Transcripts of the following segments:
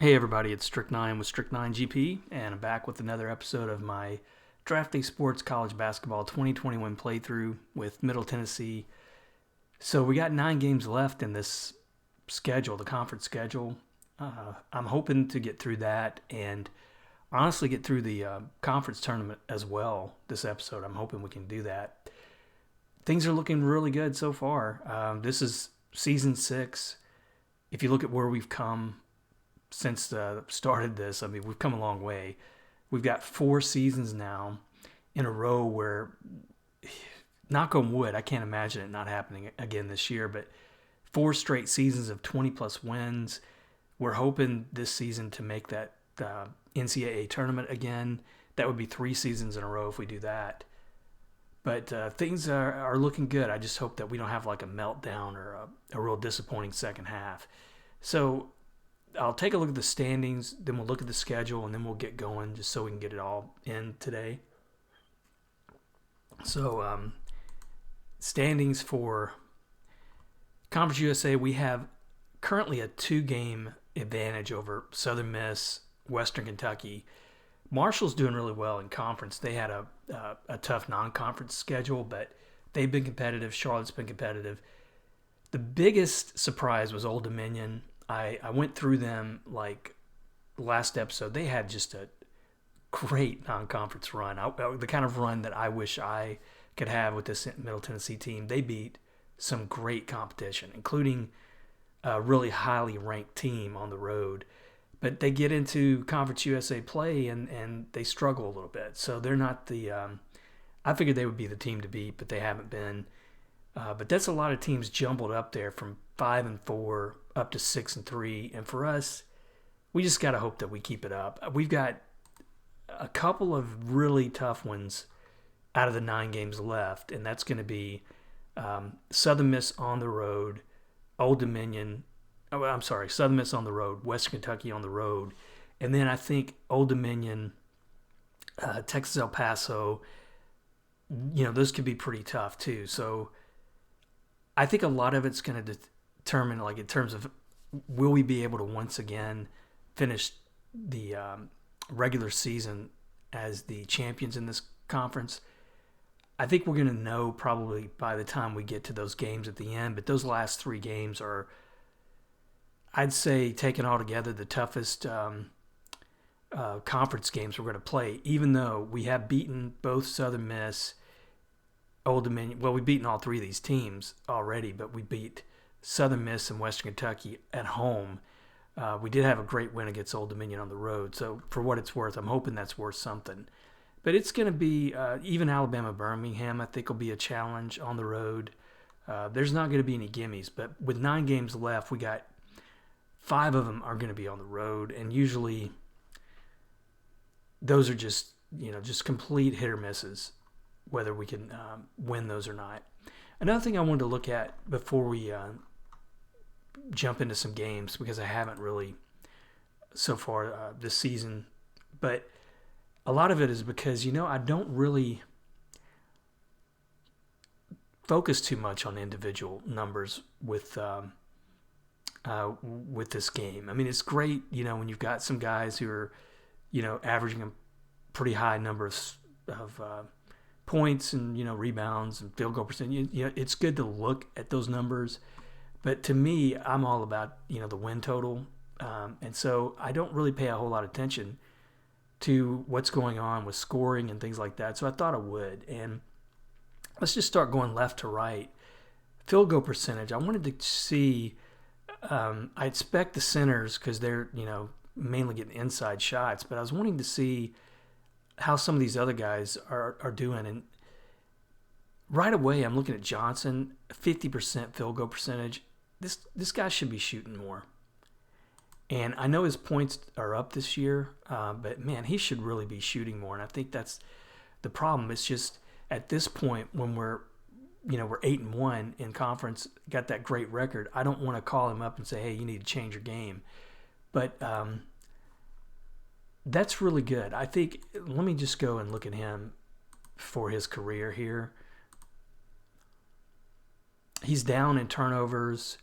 Hey everybody, it's Strict9 with Strict9 GP, and I'm back with another episode of my Drafting Sports College Basketball 2021 playthrough with Middle Tennessee. So we got 9 games left in this schedule, the conference schedule. I'm hoping to get through that and honestly get through the conference tournament as well this episode. I'm hoping we can do that. Things are looking really good so far. This is season 6. If you look at where we've come since started this, I mean, we've come a long way. We've got 4 seasons now in a row where, knock on wood, I can't imagine it not happening again this year, but 4 straight seasons of 20-plus wins. We're hoping this season to make that NCAA tournament again. That would be 3 seasons in a row if we do that. But things are looking good. I just hope that we don't have like a meltdown or a real disappointing second half. So I'll take a look at the standings, then we'll look at the schedule, and then we'll get going just so we can get it all in today. So, standings for Conference USA, we have currently a 2-game advantage over Southern Miss, Western Kentucky. Marshall's doing really well in conference. They had a tough non-conference schedule, but they've been competitive. Charlotte's been competitive. The biggest surprise was Old Dominion. I went through them like last episode. They had just a great non-conference run, the kind of run that I wish I could have with this Middle Tennessee team. They beat some great competition, including a really highly ranked team on the road. But they get into Conference USA play and they struggle a little bit. So they're not the I figured they would be the team to beat, but they haven't been. But that's a lot of teams jumbled up there from 5-4 up to 6-3, and for us, we just got to hope that we keep it up. We've got a couple of really tough ones out of the 9 games left, and that's going to be Southern Miss on the road, Old Dominion. Southern Miss on the road, Western Kentucky on the road, and then I think Old Dominion, Texas El Paso. Those could be pretty tough too. So I think a lot of it's going to determine, like in terms of, will we be able to once again finish the regular season as the champions in this conference? I think we're going to know probably by the time we get to those games at the end, but those last 3 games are, I'd say, taken all together, the toughest conference games we're going to play, even though we have beaten both Southern Miss, Old Dominion. Well, we've beaten all 3 of these teams already, but we beat Southern Miss and Western Kentucky at home. We did have a great win against Old Dominion on the road, so for what it's worth, I'm hoping that's worth something. But it's going to be, even Alabama-Birmingham, I think will be a challenge on the road. There's not going to be any gimmies, but with 9 games left, we got 5 of them are going to be on the road, and usually those are just complete hit or misses, whether we can win those or not. Another thing I wanted to look at before we jump into some games, because I haven't really so far this season, but a lot of it is because, I don't really focus too much on individual numbers with this game. I mean, it's great, when you've got some guys who are, averaging a pretty high number of points and, rebounds and field goal percentage. It's good to look at those numbers. But to me, I'm all about, the win total. And so I don't really pay a whole lot of attention to what's going on with scoring and things like that. So I thought I would. And let's just start going left to right. Field goal percentage. I wanted to see, I expect the centers, because they're, mainly getting inside shots, but I was wanting to see how some of these other guys are doing. And right away, I'm looking at Johnson, 50% field goal percentage. This guy should be shooting more. And I know his points are up this year, but man, he should really be shooting more. And I think that's the problem. It's just at this point when we're 8-1 in conference, got that great record, I don't want to call him up and say, hey, you need to change your game. But that's really good. I think, let me just go and look at him for his career here. He's down in turnovers.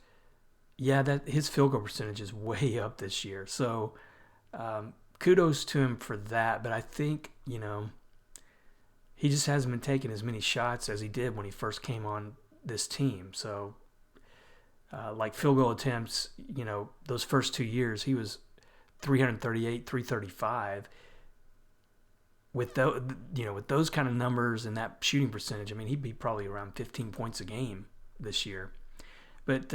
Yeah, that his field goal percentage is way up this year. So Kudos to him for that, but I think, he just hasn't been taking as many shots as he did when he first came on this team. So, like field goal attempts, those first 2 years, he was 338, 335. With those kind of numbers and that shooting percentage, I mean, he'd be probably around 15 points a game this year. But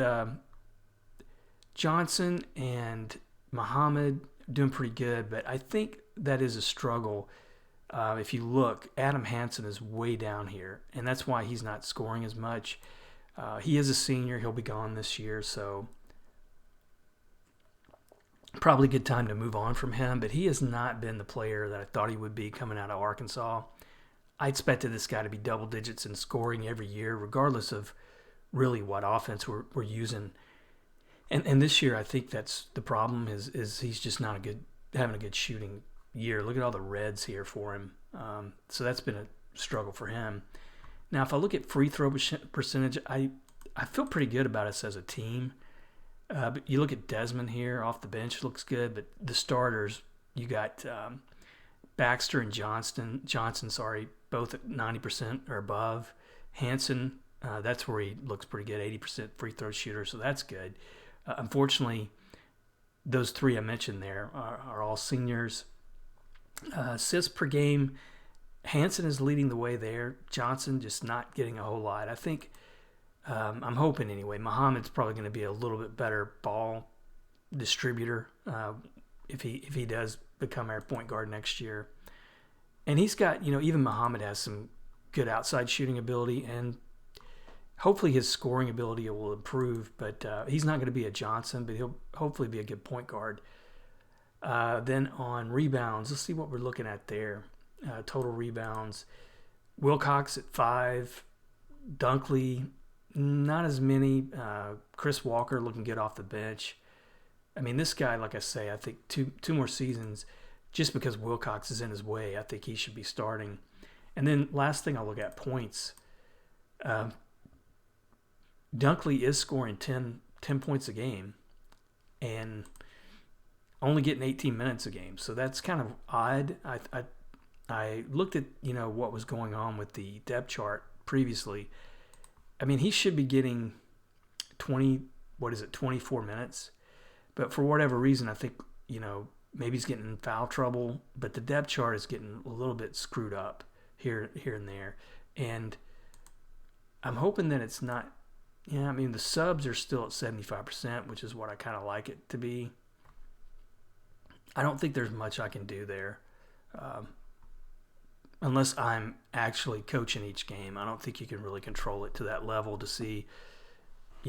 Johnson and Muhammad doing pretty good, but I think that is a struggle. If you look, Adam Hansen is way down here, and that's why he's not scoring as much. He is a senior. He'll be gone this year, so probably a good time to move on from him, but he has not been the player that I thought he would be coming out of Arkansas. I expected this guy to be double digits in scoring every year, regardless of really what offense we're using. And this year, I think that's the problem is he's just not having a good shooting year. Look at all the reds here for him. So that's been a struggle for him. Now, if I look at free throw percentage, I feel pretty good about us as a team. But you look at Desmond here off the bench, looks good. But the starters, you got Baxter and Johnson, both at 90% or above. Hansen, that's where he looks pretty good, 80% free throw shooter, so that's good. Unfortunately, those three I mentioned there are all seniors. Assists per game, Hansen is leading the way there. Johnson just not getting a whole lot. I think, I'm hoping anyway, Muhammad's probably going to be a little bit better ball distributor if he does become our point guard next year. And he's got, even Muhammad has some good outside shooting ability, and hopefully his scoring ability will improve, but he's not going to be a Johnson, but he'll hopefully be a good point guard. Then on rebounds, let's see what we're looking at there. Total rebounds. Wilcox at 5. Dunkley, not as many. Chris Walker looking good off the bench. I mean, this guy, like I say, I think two more seasons, just because Wilcox is in his way, I think he should be starting. And then last thing I'll look at, points. Dunkley is scoring 10 points a game and only getting 18 minutes a game. So that's kind of odd. I looked at, what was going on with the depth chart previously. I mean, he should be getting 24 minutes. But for whatever reason, I think, maybe he's getting in foul trouble. But the depth chart is getting a little bit screwed up here and there. And I'm hoping that it's not. Yeah, I mean, the subs are still at 75%, which is what I kind of like it to be. I don't think there's much I can do there. Unless I'm actually coaching each game. I don't think you can really control it to that level to see,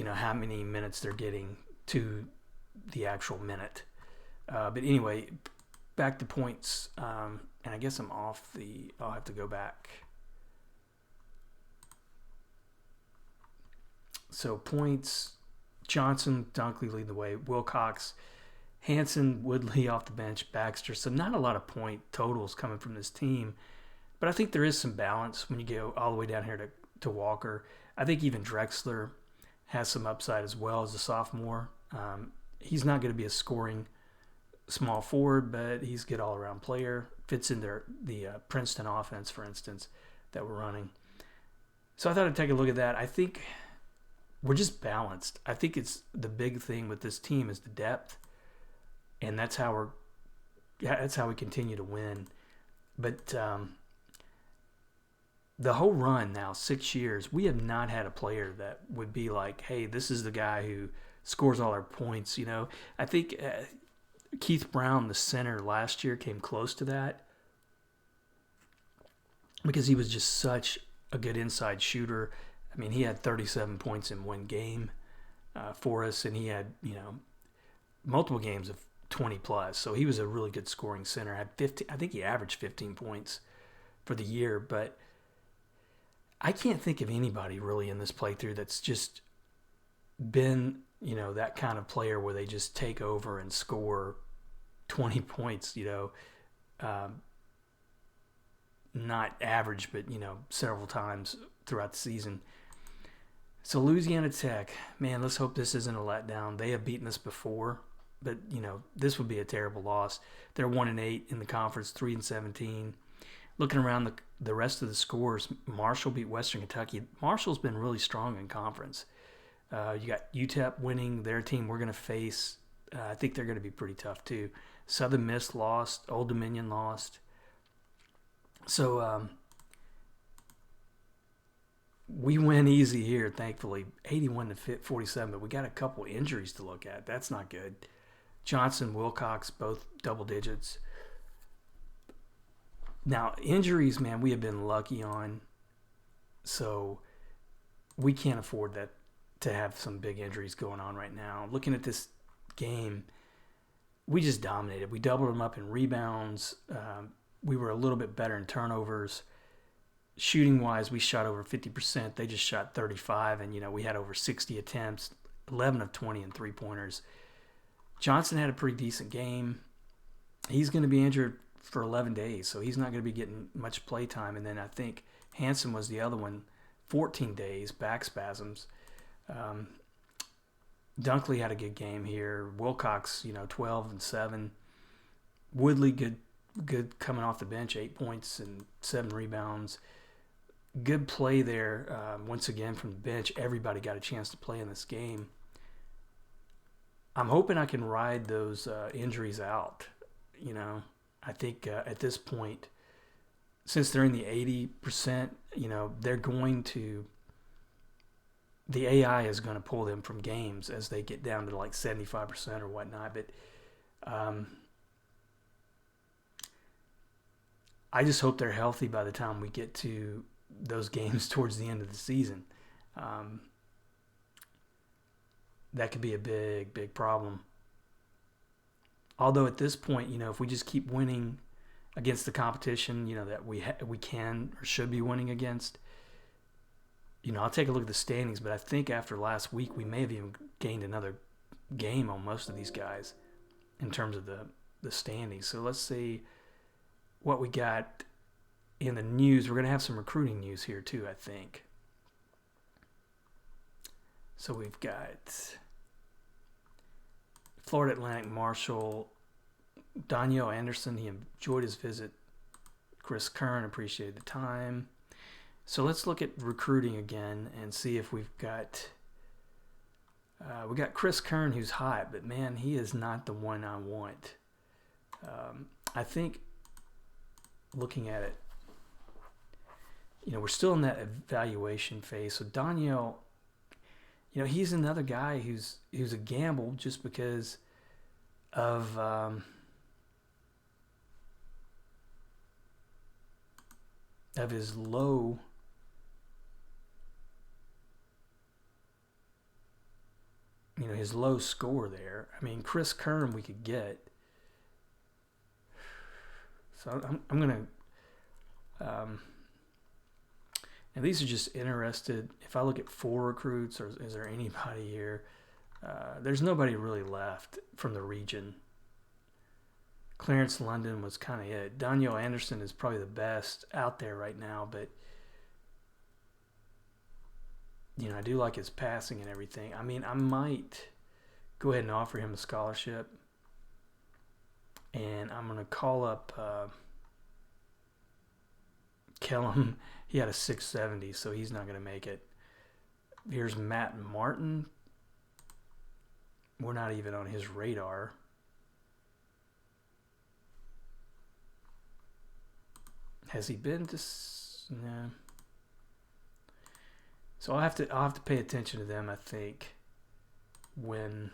how many minutes they're getting to the actual minute. But anyway, back to points. And I guess I'll have to go back. So points, Johnson, Dunkley lead the way. Wilcox, Hansen, Woodley off the bench, Baxter. So not a lot of point totals coming from this team. But I think there is some balance when you go all the way down here to Walker. I think even Drexler has some upside as well as a sophomore. He's not going to be a scoring small forward, but he's a good all-around player. Fits in the Princeton offense, for instance, that we're running. So I thought I'd take a look at that. I think we're just balanced. I think it's the big thing with this team is the depth, and that's how we continue to win. But the whole run now, 6 years, we have not had a player that would be like, hey, this is the guy who scores all our points. I think Keith Brown, the center last year, came close to that because he was just such a good inside shooter. I mean, he had 37 points in one game for us, and he had, multiple games of 20 plus. So he was a really good scoring center. I think he averaged 15 points for the year, but I can't think of anybody really in this playthrough that's just been, that kind of player where they just take over and score 20 points, not average, but, several times throughout the season. So Louisiana Tech, man, let's hope this isn't a letdown. They have beaten us before. but this would be a terrible loss. They're 1-8 in the conference, 3-17. Looking around the rest of the scores, Marshall beat Western Kentucky. Marshall's been really strong in conference. You got UTEP winning their team we're going to face. I think they're going to be pretty tough too. Southern Miss lost. Old Dominion lost. So we win easy here, thankfully, 81-47. But we got a couple injuries to look at. That's not good. Johnson, Wilcox, both double digits. Now, injuries, man, we have been lucky on. So we can't afford that to have some big injuries going on right now. Looking at this game, we just dominated. We doubled them up in rebounds. We were a little bit better in turnovers. Shooting-wise, we shot over 50%. They just shot 35%, and, we had over 60 attempts, 11 of 20 in three-pointers. Johnson had a pretty decent game. He's going to be injured for 11 days, so he's not going to be getting much play time. And then I think Hansen was the other one, 14 days, back spasms. Dunkley had a good game here. Wilcox, 12 and 7. Woodley, good coming off the bench, 8 points and 7 rebounds. Good play there. Once again from the bench, everybody got a chance to play in this game. I'm hoping I can ride those injuries out. I think at this point, since they're in the 80%, they're going to. The AI is going to pull them from games as they get down to like 75% or whatnot. But I just hope they're healthy by the time we get to those games towards the end of the season. That could be a big, big problem. Although at this point, if we just keep winning against the competition, that we can or should be winning against, I'll take a look at the standings, but I think after last week, we may have even gained another game on most of these guys in terms of the standings. So let's see what we got in the news. We're going to have some recruiting news here too, I think. So we've got Florida Atlantic Marshall, Daniel Anderson. He enjoyed his visit. Chris Kern appreciated the time. So let's look at recruiting again and see if we've got. We got Chris Kern, who's hot, but man, he is not the one I want. I think looking at it, we're still in that evaluation phase. So Daniel, he's another guy who's a gamble just because of his low. His low score there. I mean, Chris Kern we could get. So I'm going to... and these are just interested. If I look at 4 recruits, or is there anybody here? There's nobody really left from the region. Clarence London was kind of it. Daniel Anderson is probably the best out there right now, but I do like his passing and everything. I mean, I might go ahead and offer him a scholarship. And I'm going to call up Kellum. He had a 670, so he's not going to make it. Here's Matt Martin. We're not even on his radar. Has he been to... No. So I'll have to pay attention to them, I think, when,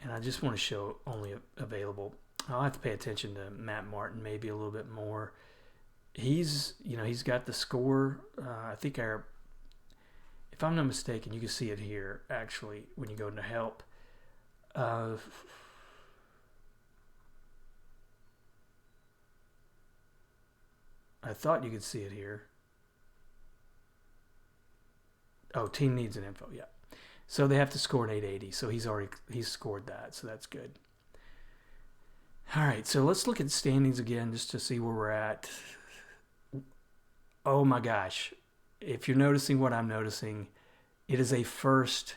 and I just want to show only available. I'll have to pay attention to Matt Martin maybe a little bit more. He's got the score. I think if I'm not mistaken, you can see it here actually when you go into help. I thought you could see it here. Oh, team needs an info, yeah. So they have to score an 880. So he's scored that, so that's good. All right, so let's look at standings again just to see where we're at. Oh my gosh. If you're noticing what I'm noticing, it is a first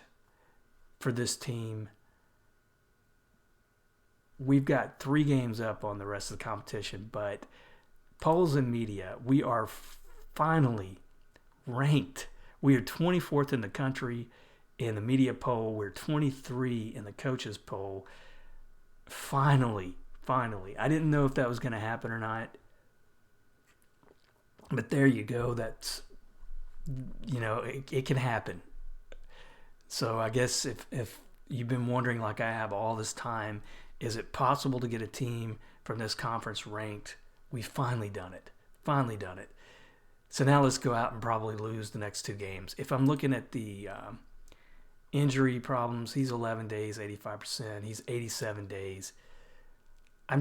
for this team we've got 3 games up on the rest of the competition, but polls and media, we are finally ranked. We are 24th in the country in the media poll. We're 23 in the coaches poll. Finally. I didn't know if that was going to happen or not. But there you go. That's, it can happen. So I guess if you've been wondering, like I have all this time, is it possible to get a team from this conference ranked? We've finally done it. So now let's go out and probably lose the next 2 games. If I'm looking at the injury problems, he's 11 days, 85%. He's 87 days. I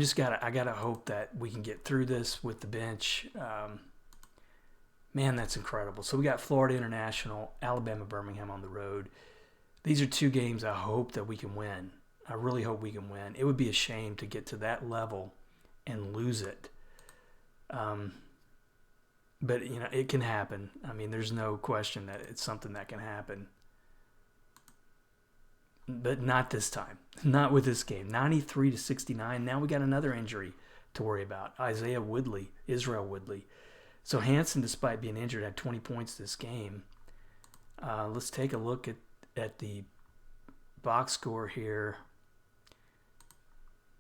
gotta hope that we can get through this with the bench. Man, that's incredible. So we got Florida International, Alabama, Birmingham on the road. These are 2 games I hope that we can win. I really hope we can win. It would be a shame to get to that level and lose it. But, it can happen. I mean, there's no question that it's something that can happen. But not this time. Not with this game. 93-69. Now we got another injury to worry about. Israel Woodley. So Hansen, despite being injured, had 20 points this game. Let's take a look at the box score here.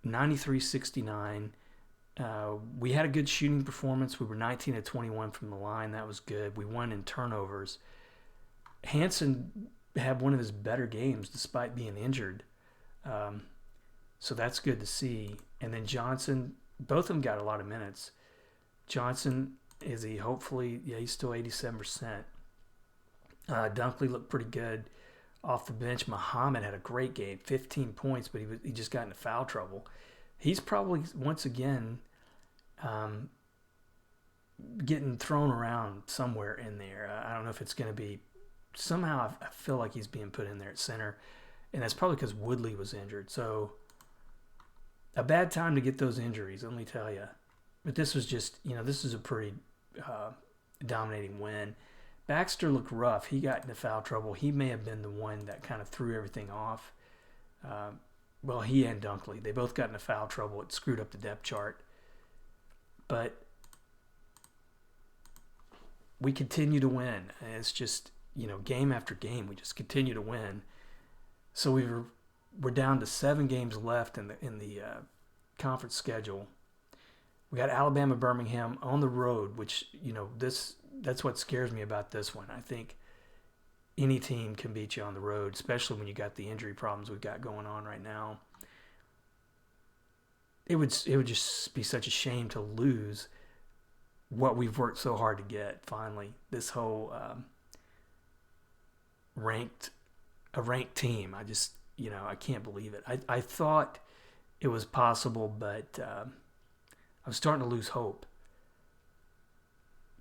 93-69. We had a good shooting performance. We were 19-21 from the line. That was good. We won in turnovers. Hansen had one of his better games despite being injured. So that's good to see. And then Johnson, both of them got a lot of minutes. Johnson, he's still 87%. Dunkley looked pretty good off the bench. Muhammad had a great game, 15 points, but he just got into foul trouble. He's probably, once again, getting thrown around somewhere in there. I don't know if it's going to be, somehow I feel like he's being put in there at center, and that's probably because Woodley was injured. So a bad time to get those injuries, let me tell you. But this was just, this is a pretty dominating win. Baxter looked rough. He got into foul trouble. He may have been the one that kind of threw everything off. Well, he and Dunkley, they both got into foul trouble. It screwed up the depth chart. But we continue to win. It's just, game after game, we just continue to win. So we're down to 7 games left in the conference schedule. We got Alabama, Birmingham on the road, which, that's what scares me about this one. I think any team can beat you on the road, especially when you got the injury problems we've got going on right now. It would just be such a shame to lose what we've worked so hard to get. Finally, this whole ranked team. I just, I can't believe it. I thought it was possible, but I'm starting to lose hope.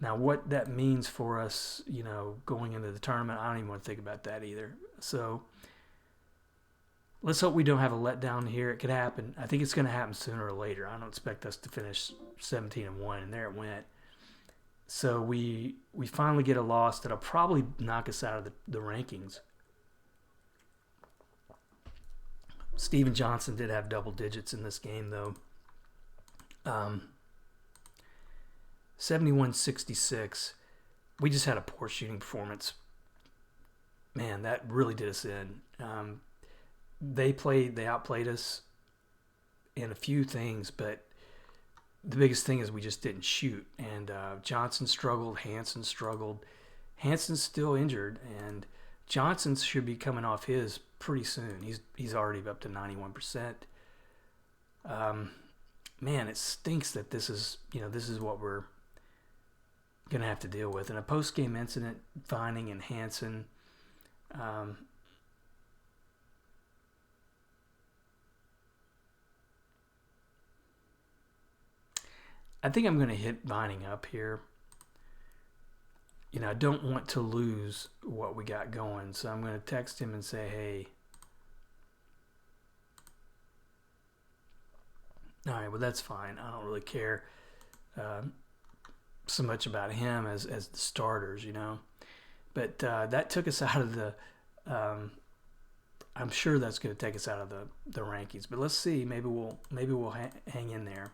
Now, what that means for us, going into the tournament, I don't even want to think about that either. So let's hope we don't have a letdown here. It could happen. I think it's going to happen sooner or later. I don't expect us to finish 17-1, and there it went. So we finally get a loss that'll probably knock us out of the rankings. Steven Johnson did have double digits in this game, though. 71-66. We just had a poor shooting performance. Man, that really did us in. They outplayed us in a few things, but the biggest thing is we just didn't shoot. And Johnson struggled. Hansen struggled. Hansen's still injured, and Johnson should be coming off his pretty soon. He's already up to 91%. Man, it stinks that this is what we're gonna have to deal with. And a post-game incident finding in Hansen. I think I'm going to hit Vining up here. I don't want to lose what we got going, so I'm going to text him and say, hey. All right, well, that's fine. I don't really care so much about him as the starters, But that took us out of I'm sure that's going to take us out of the rankings. But let's see. Maybe we'll hang in there.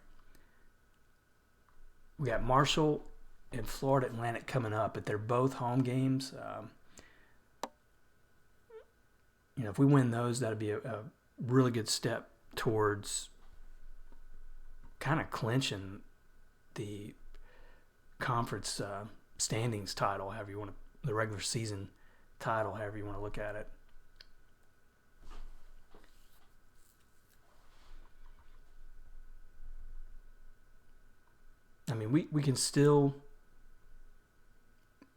We got Marshall and Florida Atlantic coming up, but they're both home games. If we win those, that'd be a really good step towards kind of clinching the conference standings title, however you want to, the regular season title, however you want to look at it. I mean, we can still,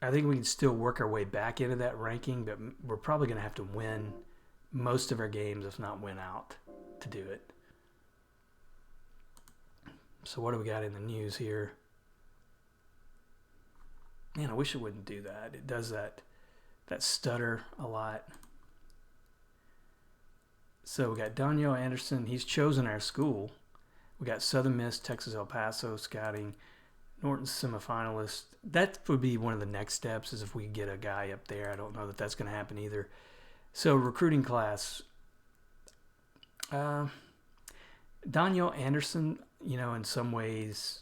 I think we can still work our way back into that ranking, but we're probably going to have to win most of our games, if not win out, to do it. So what do we got in the news here? Man, I wish it wouldn't do that. It does that stutter a lot. So we got Daniel Anderson. He's chosen our school. We got Southern Miss, Texas El Paso scouting, Norton semifinalist. That would be one of the next steps, is if we get a guy up there. I don't know that that's going to happen either. So recruiting class. Daniel Anderson, in some ways,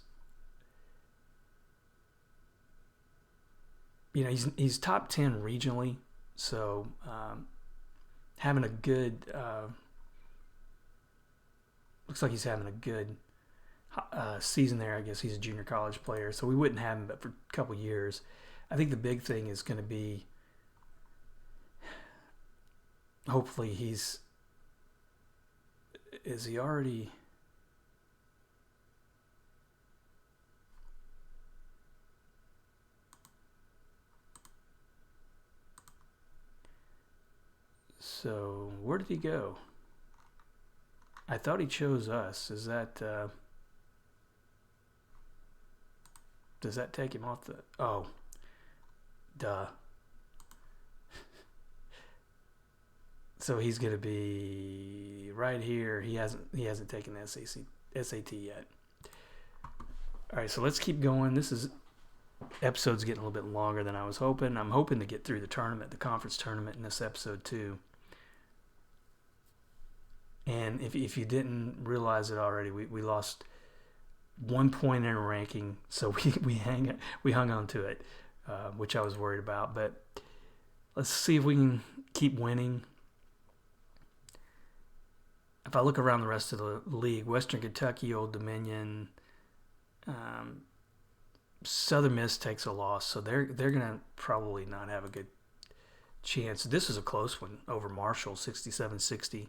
he's top 10 regionally. So having a good, looks like he's having a good season there. I guess he's a junior college player, so we wouldn't have him but for a couple years. I think the big thing is going to be, hopefully is he already... So, where did he go? I thought he chose us. Is that... does that take him off the... Oh. Duh. So he's going to be right here. He hasn't taken the SAT yet. All right, so let's keep going. This episode's getting a little bit longer than I was hoping. I'm hoping to get through the conference tournament in this episode too. And if you didn't realize it already, we lost 1 point in a ranking, so we hung on to it, which I was worried about. But let's see if we can keep winning. If I look around the rest of the league, Western Kentucky, Old Dominion, Southern Miss takes a loss, so they're gonna probably not have a good chance. This is a close one over Marshall, 67-60.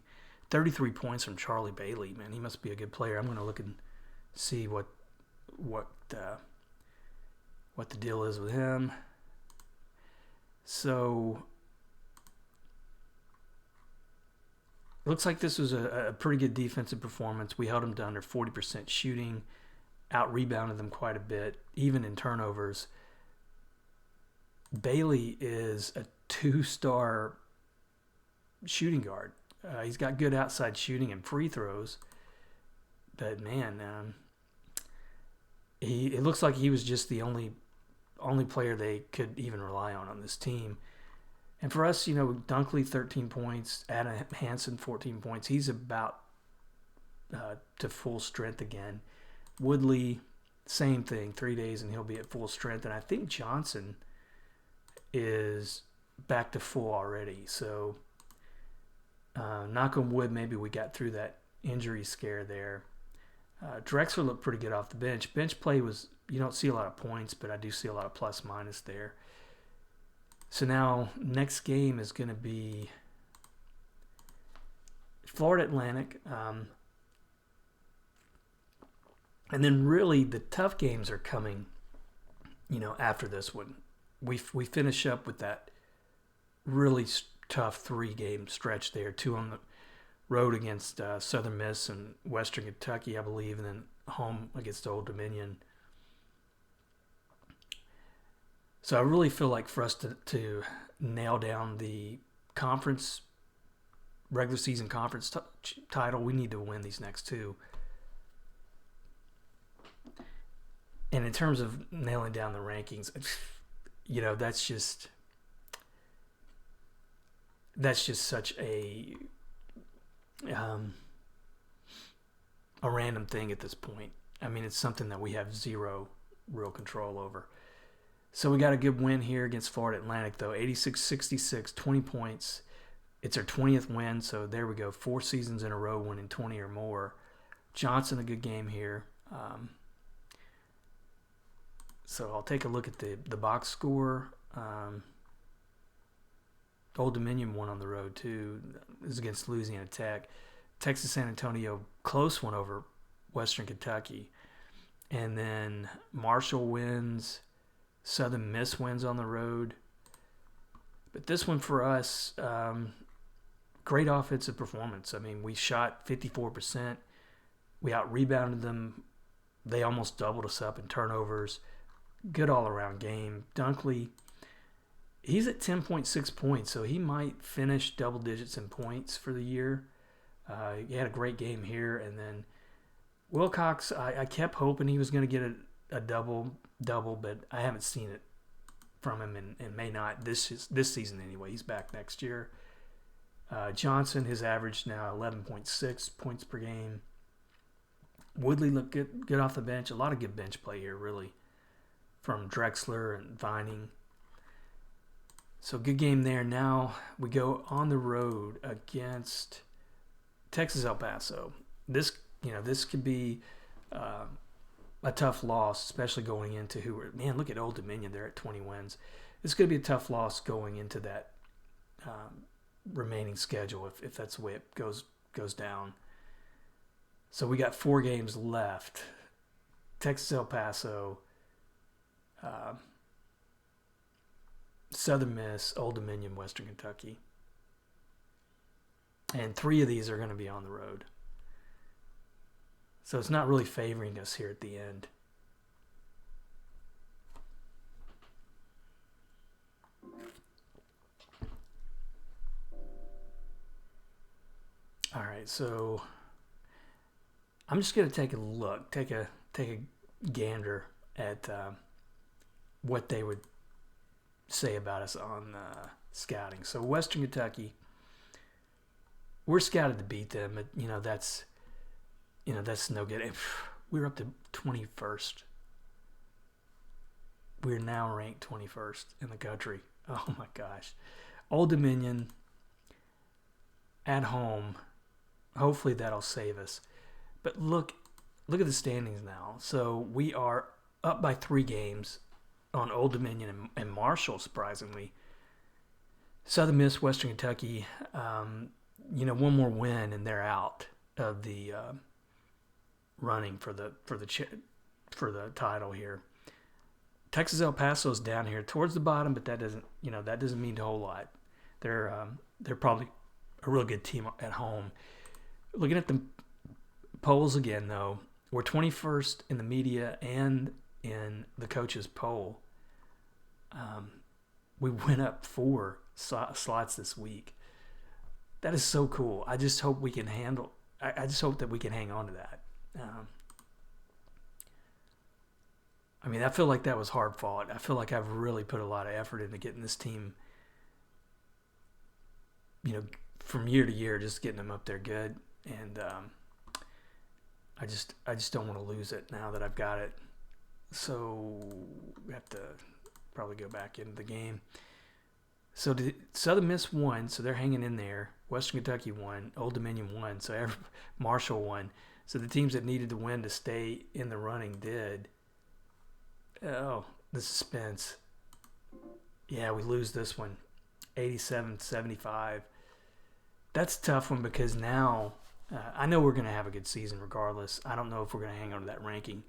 33 points from Charlie Bailey. Man, he must be a good player. I'm gonna look and see what the deal is with him. So it looks like this was a pretty good defensive performance. We held them to under 40% shooting, out-rebounded them quite a bit, even in turnovers. Bailey is a 2-star shooting guard. He's got good outside shooting and free throws. But, man, it looks like he was just the only player they could even rely on this team. And for us, Dunkley, 13 points. Adam Hansen, 14 points. He's about to full strength again. Woodley, same thing. 3 days and he'll be at full strength. And I think Johnson is back to full already. So, knock on wood, maybe we got through that injury scare there. Drexler looked pretty good off the bench. Bench play was, you don't see a lot of points, but I do see a lot of plus minus there. So now, next game is going to be Florida Atlantic. And then really the tough games are coming, after this one. We finish up with that really tough 3-game stretch there. 2 on the road against Southern Miss and Western Kentucky, I believe, and then home against Old Dominion. So I really feel like for us to nail down the regular season conference title, we need to win these next 2. And in terms of nailing down the rankings, that's just, that's just such a random thing at this point. I mean, it's something that we have zero real control over. So we got a good win here against Florida Atlantic, though. 86-66, 20 points. It's our 20th win, so there we go. 4 seasons in a row winning 20 or more. Johnson, a good game here. So I'll take a look at the box score. Old Dominion won on the road, too. This is against Louisiana Tech. Texas San Antonio, close one over Western Kentucky. And then Marshall wins. Southern Miss wins on the road. But this one for us, great offensive performance. I mean, we shot 54%. We out-rebounded them. They almost doubled us up in turnovers. Good all-around game. Dunkley, he's at 10.6 points, so he might finish double digits in points for the year. He had a great game here. And then Wilcox, I kept hoping he was going to get a double, but I haven't seen it from him and may not this season anyway. He's back next year. Johnson, his average now 11.6 points per game. Woodley looked good off the bench. A lot of good bench play here, really, from Drexler and Vining. So good game there. Now we go on the road against Texas El Paso. This could be a tough loss, especially going into look at Old Dominion. They're at 20 wins. This could be a tough loss going into that remaining schedule if that's the way it goes down. So we got 4 games left. Texas El Paso, Southern Miss, Old Dominion, Western Kentucky. And 3 of these are going to be on the road. So it's not really favoring us here at the end. All right, so I'm just going to take a look, take a gander at what they would say about us on scouting. So Western Kentucky, we're scouted to beat them, but that's no good. We're up to 21st. We're now ranked 21st in the country. Oh my gosh. Old Dominion at home. Hopefully that'll save us. But look at the standings now. So we are up by 3 games on Old Dominion and Marshall, surprisingly. Southern Miss, Western Kentucky, one more win and they're out of the running for the title here. Texas El Paso's down here towards the bottom, but that doesn't mean a whole lot. They're probably a real good team at home. Looking at the polls again, though, we're 21st in the media and in the coaches' poll. We went up 4 slots this week. That is so cool. I just hope we can handle. I just hope that we can hang on to that. I feel like that was hard fought. I feel like I've really put a lot of effort into getting this team, from year to year, just getting them up there good. And I just don't want to lose it now that I've got it. So we have to probably go back into the game. So Southern Miss won, so they're hanging in there. Western Kentucky won. Old Dominion won. So Marshall won. So the teams that needed to win to stay in the running did. Oh, the suspense. Yeah, we lose this one. 87-75. That's a tough one because now I know we're going to have a good season regardless. I don't know if we're going to hang on to that ranking.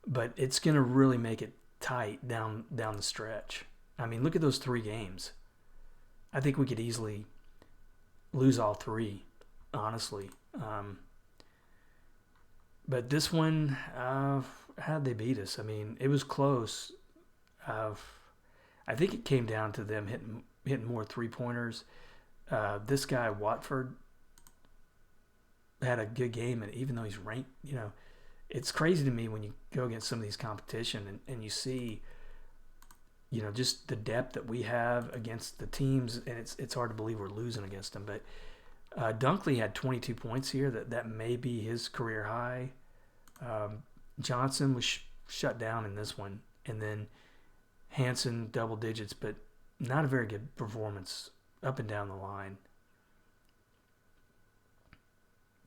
But it's going to really make it tight down the stretch. Look at those 3 games. I think we could easily lose all 3, honestly. But this one, how'd they beat us? It was close. I think it came down to them hitting more 3-pointers. This guy, Watford, had a good game, and even though he's ranked, it's crazy to me when you go against some of these competition and you see just the depth that we have against the teams, and it's hard to believe we're losing against them. But Dunkley had 22 points here. That may be his career high. Johnson was shut down in this one, and then Hansen double digits, but not a very good performance up and down the line.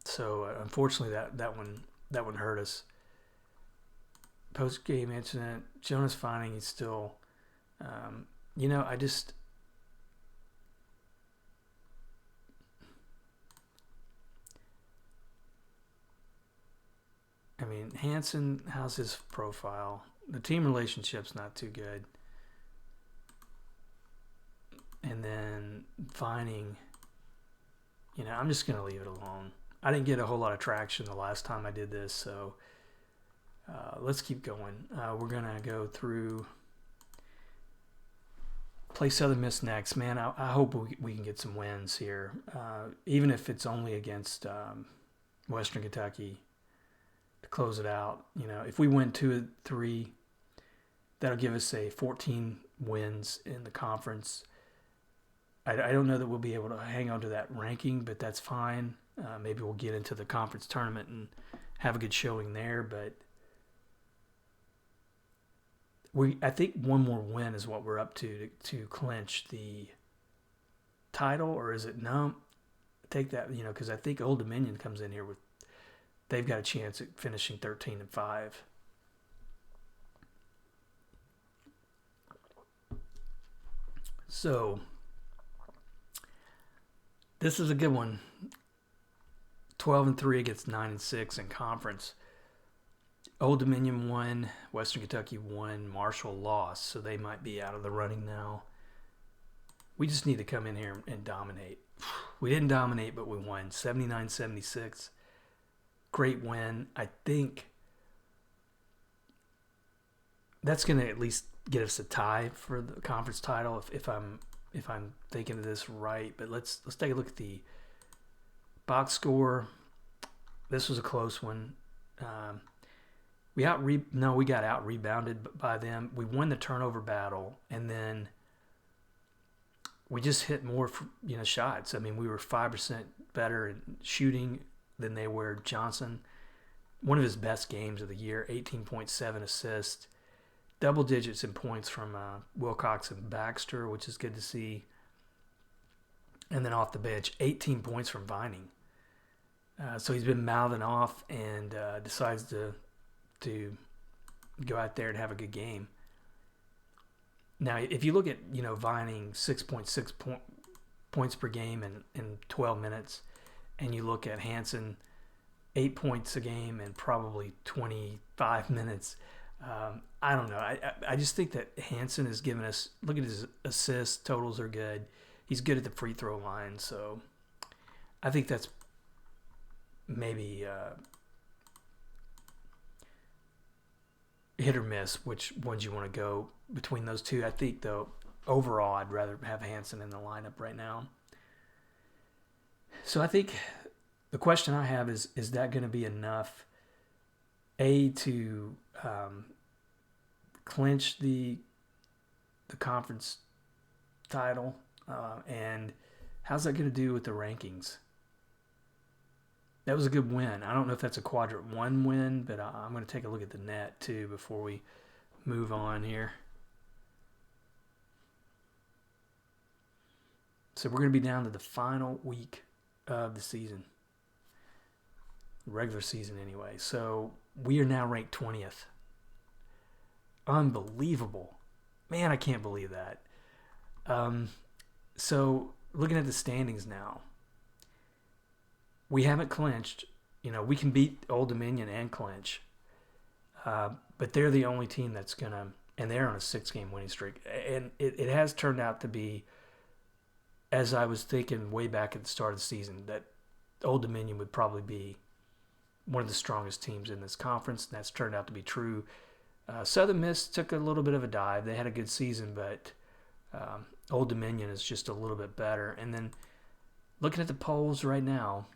So unfortunately, that one hurt us. Post game incident, Jonas Vining is still, I just. I mean, Hansen, how's his profile? The team relationship's not too good. And then Vining, I'm just going to leave it alone. I didn't get a whole lot of traction the last time I did this, so let's keep going. We're going to go through, play Southern Miss next. Man, I hope we can get some wins here, even if it's only against Western Kentucky to close it out. If we win 2 or 3, that'll give us 14 wins in the conference. I don't know that we'll be able to hang on to that ranking, but that's fine. Maybe we'll get into the conference tournament and have a good showing there. But I think one more win is what we're up to clinch the title, or is it no? Take that, because I think Old Dominion comes in here with, they've got a chance at finishing 13-5. So this is a good one. 12-3 against 9-6 in conference. Old Dominion won, Western Kentucky won, Marshall lost, so they might be out of the running now. We just need to come in here and dominate. We didn't dominate, but we won 79-76. Great win. I think that's going to at least get us a tie for the conference title if I'm thinking of this right. But let's take a look at the box score. This was a close one. We got out rebounded by them. We won the turnover battle, and then we just hit more shots. I mean, we were 5% better in shooting than they were. Johnson, one of his best games of the year, 18.7 assists, double digits in points from Wilcox and Baxter, which is good to see. And then off the bench, 18 points from Vining. So he's been mouthing off and decides to go out there and have a good game. Now, if you look at, Vining 6.6 points per game in 12 minutes, and you look at Hansen 8 points a game in probably 25 minutes, I don't know. I just think that Hansen has given us, look at his assists, totals are good. He's good at the free throw line, so I think that's maybe hit or miss which ones you want to go between those two. I think, though, overall, I'd rather have Hansen in the lineup right now. So I think the question I have is that going to be enough, to clinch the conference title, and how's that going to do with the rankings? That was a good win. I don't know if that's a quadrant 1 win, but I'm going to take a look at the net too before we move on here. So we're going to be down to the final week of the season. Regular season anyway. So we are now ranked 20th. Unbelievable. Man, I can't believe that. So looking at the standings now, we haven't clinched. We can beat Old Dominion and clinch. But they're the only team that's going to, and they're on a 6-game winning streak. And it has turned out to be, as I was thinking way back at the start of the season, that Old Dominion would probably be one of the strongest teams in this conference, and that's turned out to be true. Southern Miss took a little bit of a dive. They had a good season, but Old Dominion is just a little bit better. And then looking at the polls right now,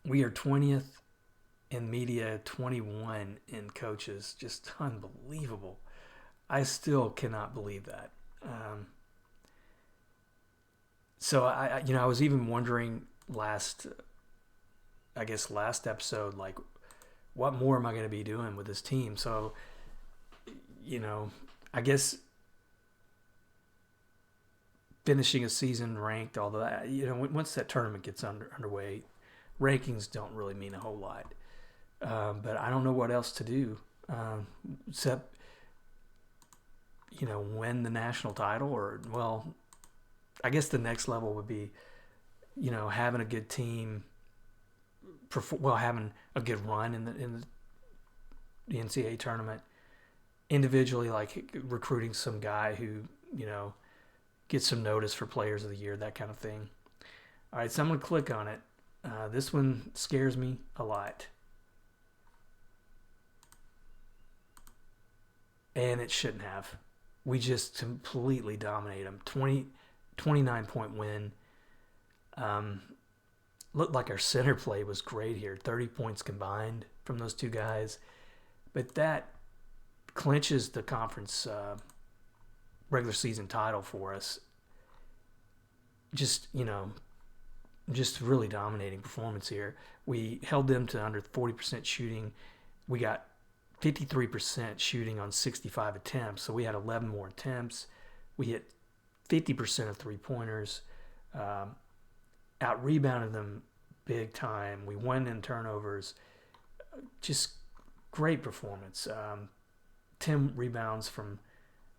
we are 20th in media, 21 in coaches. Just unbelievable. I still cannot believe that. So I was even wondering last episode, like, what more am I going to be doing with this team? So, I guess finishing a season ranked, although once that tournament gets underway, rankings don't really mean a whole lot. But I don't know what else to do except win the national title, or I guess the next level would be having a good team, having a good run in the NCAA tournament, individually, like recruiting some guy who gets some notice for Players of the Year, that kind of thing. All right, so I'm gonna click on it. This one scares me a lot, and it shouldn't have. We just completely dominate them. 29-point win. Looked like our center play was great here. 30 points combined from those two guys. But that clinches the conference regular season title for us. Just really dominating performance here. We held them to under 40% shooting. We got 53% shooting on 65 attempts. So we had 11 more attempts. We hit 50% of three-pointers. Out-rebounded them big time. We won in turnovers. Just great performance. 10 rebounds from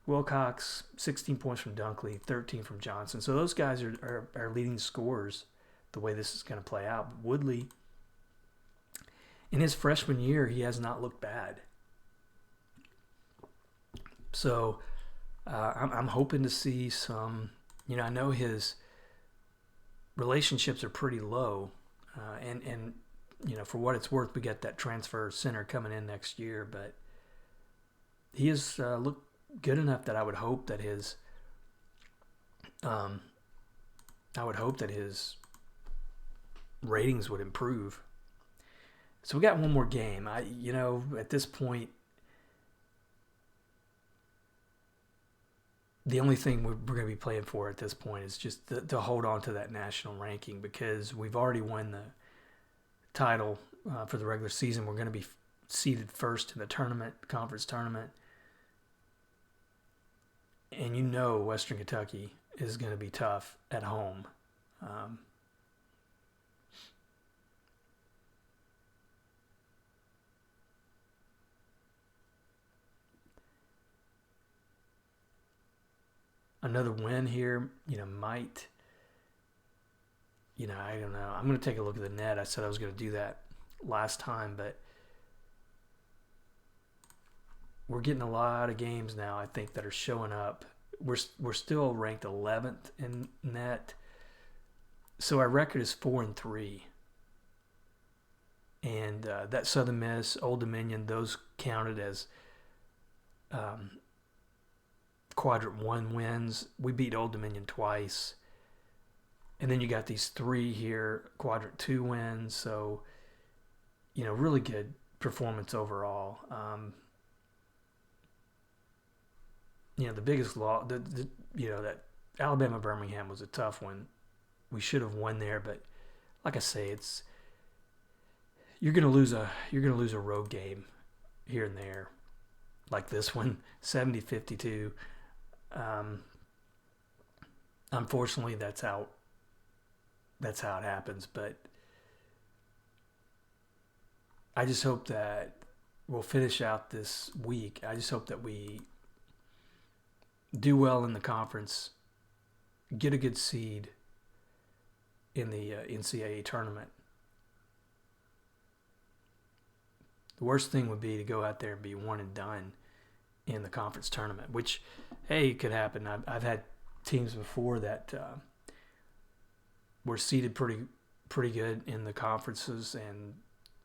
Wilcox, 16 points from Dunkley, 13 from Johnson. So those guys are leading scorers the way this is going to play out. But Woodley, in his freshman year, he has not looked bad. So I'm hoping to see some, I know his relationships are pretty low. And for what it's worth, we got that transfer center coming in next year. But he has looked good enough that I would hope that his ratings would improve. So we got one more game. At this point, the only thing we're going to be playing for at this point is just to hold on to that national ranking, because we've already won the title for the regular season. We're going to be seeded first in the conference tournament. And Western Kentucky is going to be tough at home. Another win here, might, I don't know. I'm going to take a look at the net. I said I was going to do that last time, but we're getting a lot of games now, I think, that are showing up. We're still ranked 11th in net. So our record is 4-3. And that Southern Miss, Old Dominion, those counted as Quadrant 1 wins. We beat Old Dominion twice. And then you got these 3 here, Quadrant 2 wins. So, really good performance overall. The biggest loss, that Alabama-Birmingham was a tough one. We should have won there, but like I say, you're gonna lose a road game here and there, like this one, 70-52. Unfortunately, that's how it happens. But I just hope that we'll finish out this week. I just hope that we do well in the conference, get a good seed in the NCAA tournament. The worst thing would be to go out there and be one and done in the conference tournament, which, hey, could happen. I've had teams before that were seeded pretty good in the conferences, and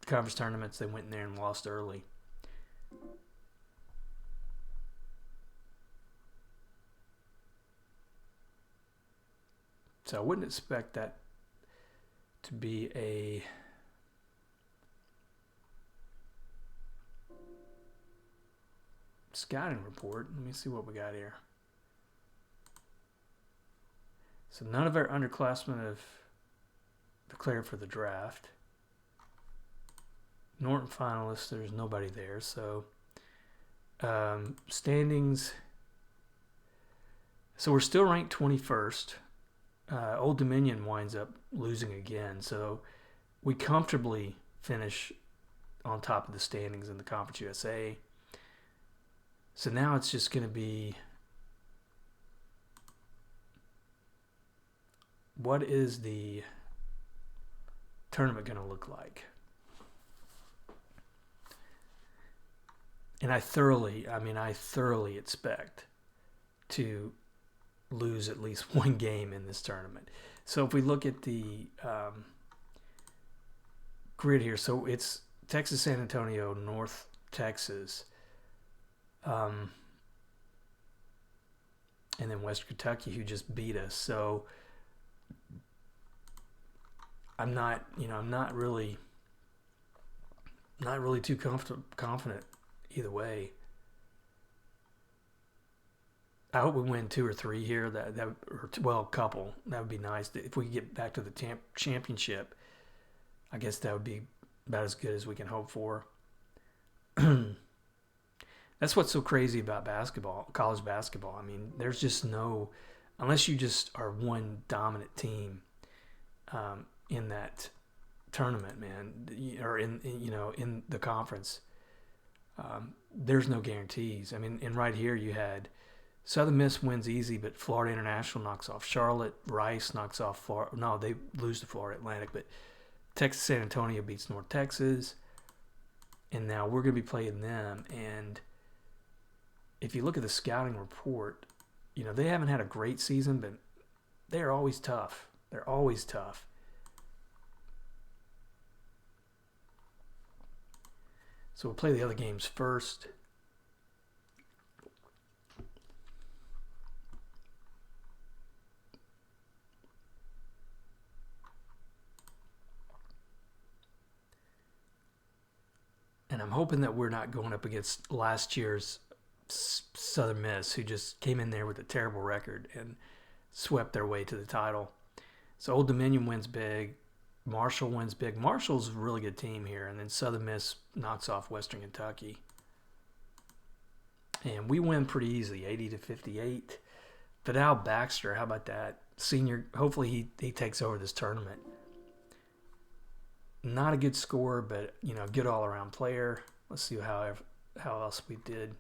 conference tournaments, they went in there and lost early. So I wouldn't expect that to be a scouting report. Let me see what we got here. So none of our underclassmen have declared for the draft. Norton finalists, there's nobody there. So standings. So we're still ranked 21st. Old Dominion winds up losing again. So we comfortably finish on top of the standings in the Conference USA. So now it's just going to be, what is the tournament going to look like? And I thoroughly expect to lose at least one game in this tournament. So if we look at the grid here, so it's Texas, San Antonio, North Texas, and then Western Kentucky, who just beat us. So I'm not really too confident either way. I hope we win 2 or 3 here. A couple. That would be nice. If we could get back to the championship, I guess that would be about as good as we can hope for. That's what's so crazy about basketball, college basketball. I mean, there's just no, unless you just are one dominant team in that tournament, man, or in the conference. There's no guarantees. I mean, and right here you had Southern Miss wins easy, but Florida International knocks off Charlotte. Rice knocks off Florida. No, they lose to Florida Atlantic, but Texas San Antonio beats North Texas. And now we're going to be playing them. And if you look at the scouting report, they haven't had a great season, but they're always tough. They're always tough. So we'll play the other games first. And I'm hoping that we're not going up against last year's Southern Miss, who just came in there with a terrible record and swept their way to the title. So Old Dominion wins big. Marshall wins big. Marshall's a really good team here. And then Southern Miss knocks off Western Kentucky. And we win pretty easily, 80-58. Fidel Baxter, how about that? Senior, hopefully he takes over this tournament. Not a good scorer, but, good all-around player. Let's see how else we did.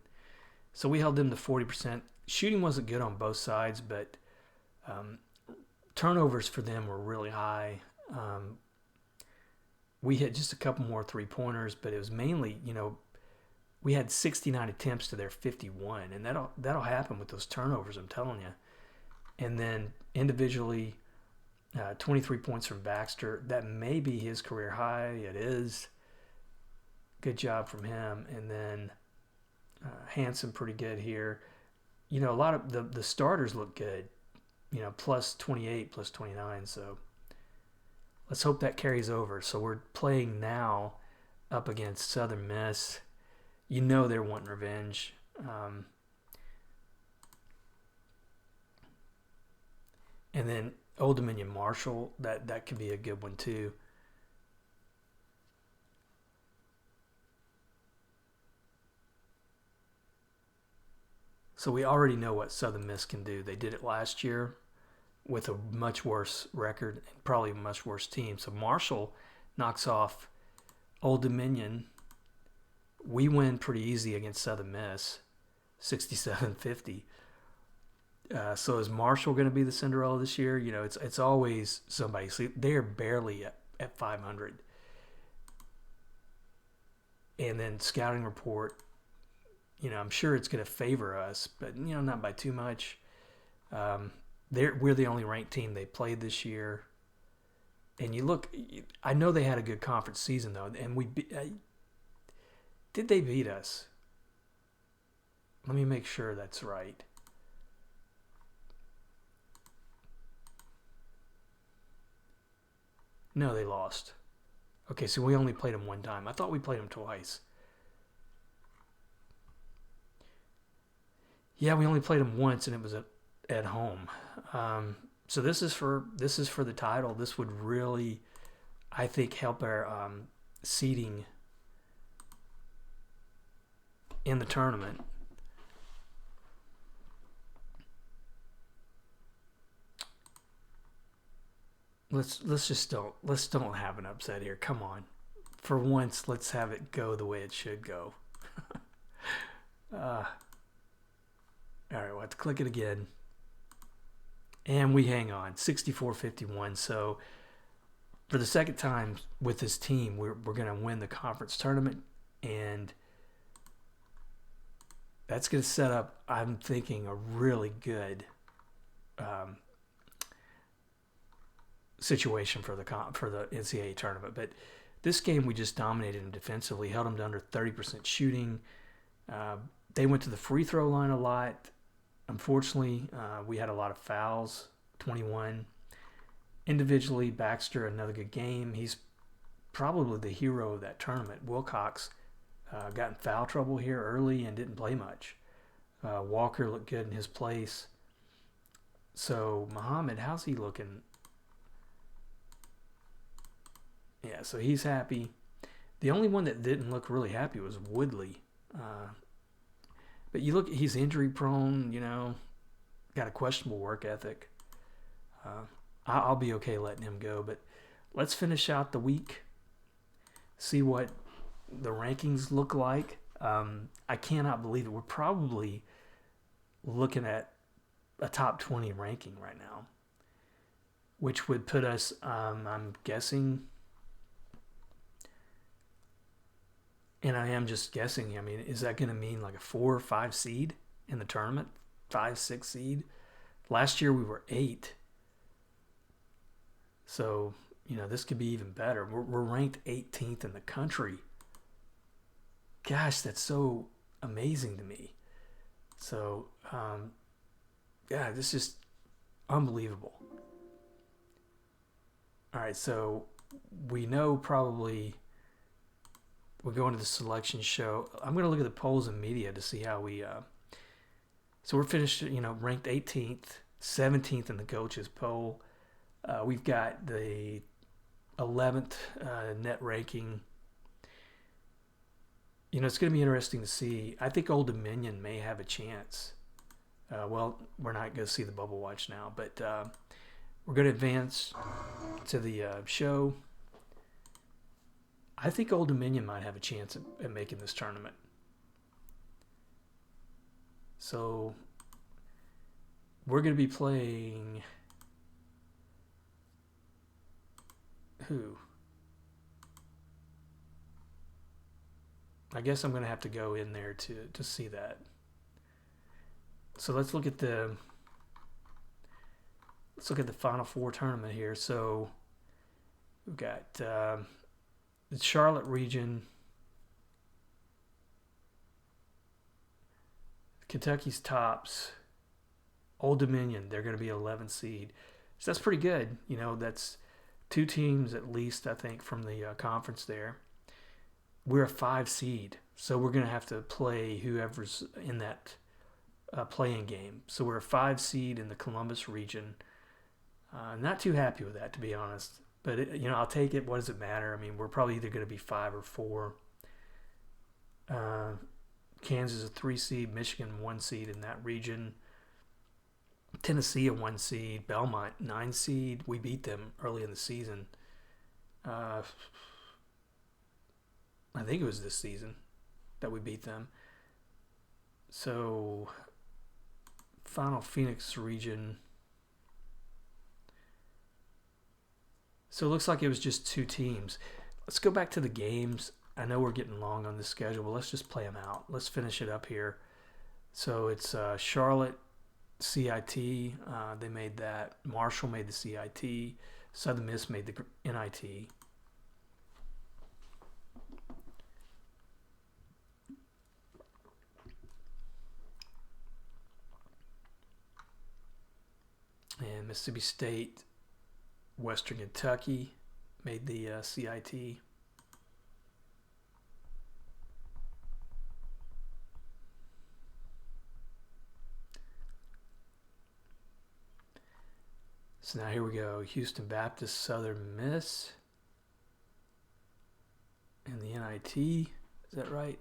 So we held them to 40%. Shooting wasn't good on both sides, but turnovers for them were really high. We hit just a couple more three-pointers, but it was mainly, we had 69 attempts to their 51, and that'll happen with those turnovers, I'm telling you. And then individually, 23 points from Baxter. That may be his career high. It is. Good job from him. And then Hanson pretty good here. A lot of the starters look good. Plus 28, plus 29. So let's hope that carries over. So we're playing now up against Southern Miss. They're wanting revenge. And then Old Dominion Marshall, that could be a good one too. So we already know what Southern Miss can do. They did it last year with a much worse record and probably a much worse team. So Marshall knocks off Old Dominion. We win pretty easy against Southern Miss, 67-50. So is Marshall going to be the Cinderella this year? It's always somebody. See, they're barely at 500. And then scouting report, I'm sure it's going to favor us, but not by too much. We're the only ranked team they played this year. And you look, I know they had a good conference season though, and did they beat us? Let me make sure that's right. No, they lost. Okay, so we only played them one time. I thought we played them twice. Yeah, we only played them once, and it was at home. So this is for the title. This would really, I think, help our seeding in the tournament. Let's don't have an upset here. Come on, for once, let's have it go the way it should go. All right, we'll have to click it again, and we hang on 64-51. So for the second time with this team, we're going to win the conference tournament, and that's going to set up, I'm thinking, a really good situation for the NCAA tournament. But this game, we just dominated them defensively, held them to under 30% shooting. They went to the free throw line a lot. Unfortunately, we had a lot of fouls, 21. Individually, Baxter, another good game. He's probably the hero of that tournament. Wilcox got in foul trouble here early and didn't play much. Walker looked good in his place. So, Muhammad, how's he looking? Yeah, so he's happy. The only one that didn't look really happy was Woodley. But you look, he's injury prone, got a questionable work ethic. I'll be okay letting him go, but let's finish out the week, see what the rankings look like. I cannot believe it. We're probably looking at a top 20 ranking right now, which would put us, I'm guessing, and I am just guessing, is that going to mean like a 4 or 5 seed in the tournament? 5, 6 seed? Last year we were 8. So, this could be even better. We're ranked 18th in the country. Gosh, that's so amazing to me. So, this is just unbelievable. All right, so we know probably we're going to the selection show. I'm going to look at the polls and media to see how we... So we're finished, ranked 18th, 17th in the coaches poll. We've got the 11th net ranking. It's going to be interesting to see. I think Old Dominion may have a chance. We're not going to see the bubble watch now, but we're going to advance to the show. I think Old Dominion might have a chance at making this tournament. So we're going to be playing... Who? I guess I'm going to have to go in there to see that. So let's look at the Final Four tournament here. So we've got the Charlotte region, Kentucky's tops, Old Dominion. They're going to be 11 seed. So that's pretty good. That's 2 teams at least, I think, from the conference there. We're a 5 seed, so we're going to have to play whoever's in that playing game. So we're a 5 seed in the Columbus region. Not too happy with that, to be honest. But, I'll take it. What does it matter? We're probably either going to be 5 or 4. Kansas a 3 seed, Michigan 1 seed in that region. Tennessee a 1 seed, Belmont 9 seed. We beat them early in the season. I think it was this season that we beat them. So, Final Phoenix region. So it looks like it was just 2 teams. Let's go back to the games. I know we're getting long on this schedule, but let's just play them out. Let's finish it up here. So it's Charlotte CIT. They made that. Marshall made the CIT. Southern Miss made the NIT. And Mississippi State, Western Kentucky made the CIT. So now here we go. Houston Baptist, Southern Miss, and the NIT. Is that right?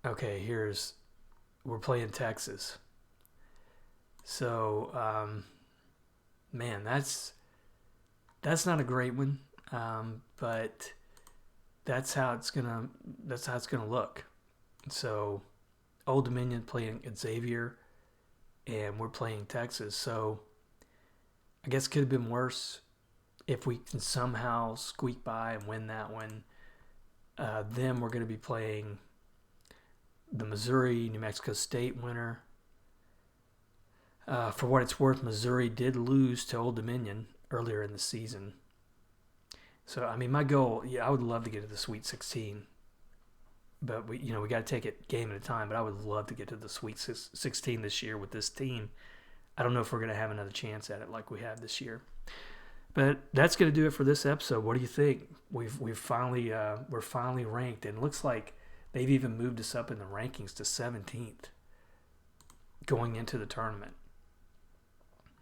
Okay, we're playing Texas. So, man, that's not a great one, but that's how it's gonna look. So, Old Dominion playing Xavier, and we're playing Texas. So, I guess it could have been worse if we can somehow squeak by and win that one. Then we're going to be playing the Missouri New Mexico State winner. For what it's worth, Missouri did lose to Old Dominion earlier in the season. So, I mean, my goal, I would love to get to the Sweet 16, but we got to take it game at a time. But I would love to get to the Sweet 16 this year with this team. I don't know if we're going to have another chance at it like we have this year. But that's going to do it for this episode. What do you think? We're finally ranked, and it looks like they've even moved us up in the rankings to 17th going into the tournament.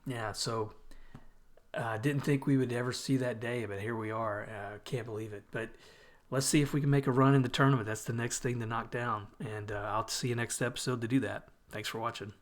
Yeah, so didn't think we would ever see that day, but here we are. Can't believe it. But let's see if we can make a run in the tournament. That's the next thing to knock down, and I'll see you next episode to do that. Thanks for watching.